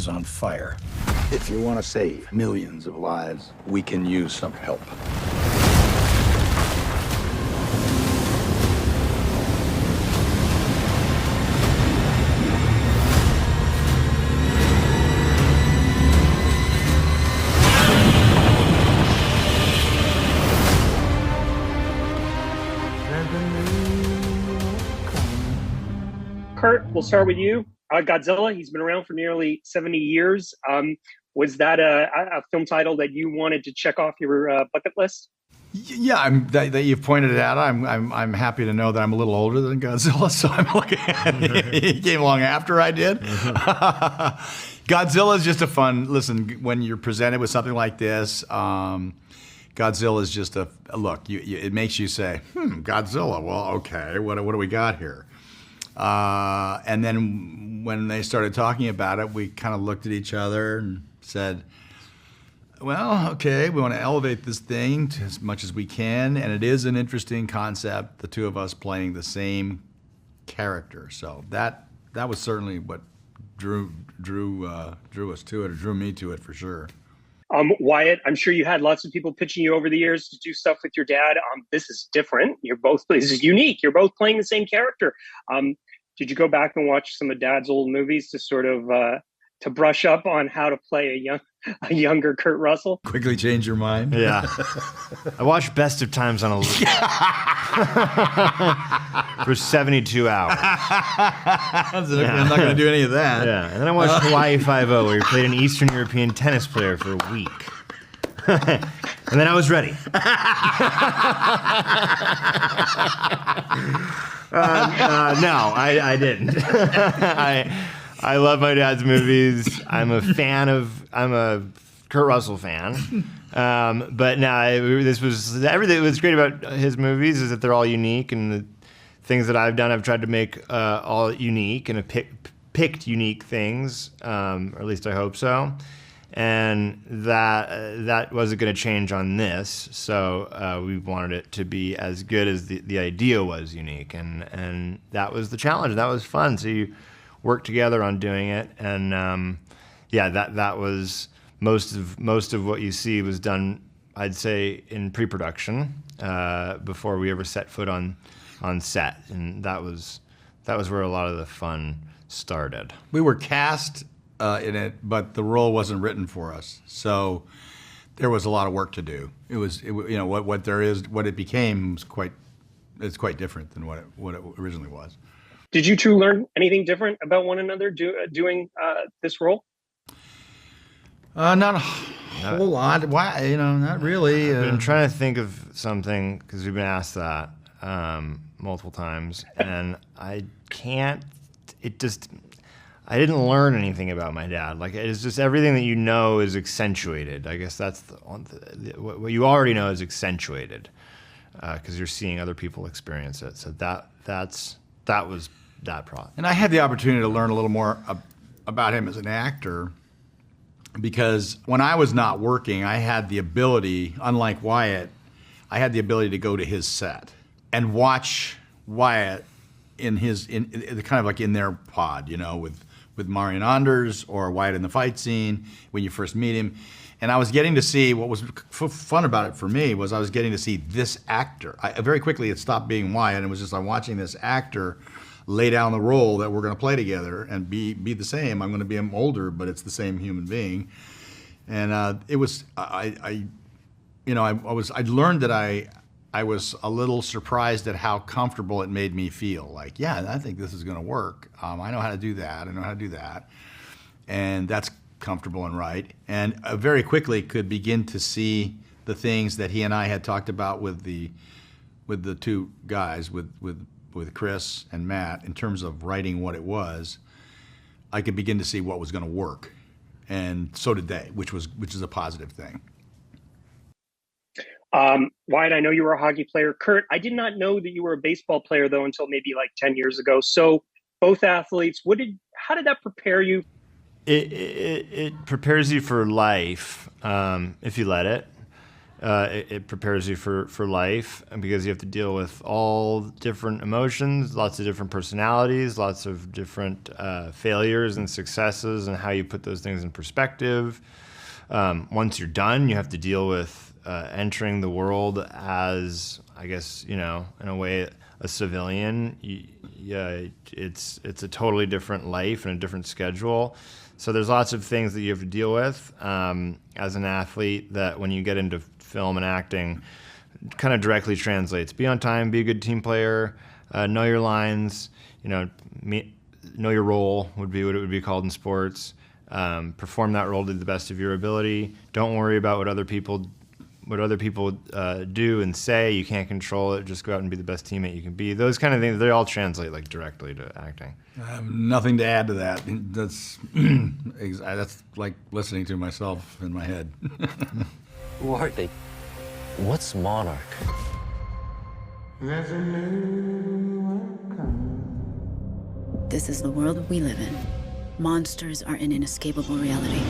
is on fire. If you want to save millions of lives, we can use some help. Kurt, we'll start with you. Godzilla, he's been around for nearly 70 years. Was that a film title that you wanted to check off your bucket list? Yeah, that you've pointed it out. I'm happy to know that I'm a little older than Godzilla, so I'm looking at he came along after I did. Godzilla is just a fun listen. When you're presented with something like this, Godzilla is just a look. It makes you say, Godzilla. Well, okay, what do we got here? And then when they started talking about it, we kind of looked at each other and said, well, okay, we want to elevate this thing to as much as we can. And it is an interesting concept, the two of us playing the same character. So that was certainly what drew us to it, or drew me to it for sure. Wyatt, I'm sure you had lots of people pitching you over the years to do stuff with your dad. This is different. This is unique. You're both playing the same character. Did you go back and watch some of Dad's old movies to sort of to brush up on how to play a younger Kurt Russell? Quickly change your mind. Yeah, I watched Best of Times on a loop for 72 hours. I'm not going to do any of that. Yeah, and then I watched Hawaii Five-0, where he played an Eastern European tennis player for a week. And then I was ready. No, I didn't. I love my dad's movies. I'm a Kurt Russell fan. But no, this was everything. What's great about his movies is that they're all unique, and the things that I've done, I've tried to make all unique, and have picked unique things, or at least I hope so. And that wasn't going to change on this, so we wanted it to be as good as the idea was unique, and that was the challenge. That was fun. So you worked together on doing it, and that was most of what you see was done, I'd say, in pre-production before we ever set foot on set, and that was where a lot of the fun started. We were cast in it, but the role wasn't written for us, so there was a lot of work to do. What it became was quite different than what it originally was. Did you two learn anything different about one another doing this role? Not a whole lot. Why? Not really. I've been trying to think of something, because we've been asked that multiple times, and I can't. I didn't learn anything about my dad. Like, it's just everything that you know is accentuated. I guess that's what you already know is accentuated, because you're seeing other people experience it. So that was that process. And I had the opportunity to learn a little more about him as an actor, because when I was not working, I had the ability, unlike Wyatt, I had the ability to go to his set and watch Wyatt in kind of like in their pod, with Marion Anders or Wyatt in the fight scene when you first meet him. And I was getting to see, what was fun about it for me was I was getting to see this actor. Very quickly it stopped being Wyatt, and it was just I'm watching this actor lay down the role that we're going to play together and be the same. I'm going to be older, but it's the same human being. And it was, I learned that I was a little surprised at how comfortable it made me feel. Like, yeah, I think this is going to work. I know how to do that. I know how to do that. And that's comfortable and right. And very quickly could begin to see the things that he and I had talked about with the two guys, with Chris and Matt, in terms of writing what it was. I could begin to see what was going to work. And so did they, which is a positive thing. Wyatt, I know you were a hockey player. Kurt, I did not know that you were a baseball player, though, until maybe like 10 years ago. So both athletes, how did that prepare you? It prepares you for life, if you let it. it prepares you for life, and because you have to deal with all different emotions, lots of different personalities, lots of different failures and successes, and how you put those things in perspective. Once you're done, you have to deal with entering the world as, I guess, in a way, a civilian. It's a totally different life and a different schedule. So there's lots of things that you have to deal with as an athlete that when you get into film and acting kind of directly translates. Be on time, be a good team player, know your lines, know your role would be what it would be called in sports. Perform that role to the best of your ability. Don't worry about what other people do and say. You can't control it. Just go out and be the best teammate you can be. Those kind of things, they all translate like directly to acting. I have nothing to add to that. That's like listening to myself in my head. Who are they? What's Monarch? This is the world we live in. Monsters are an inescapable reality.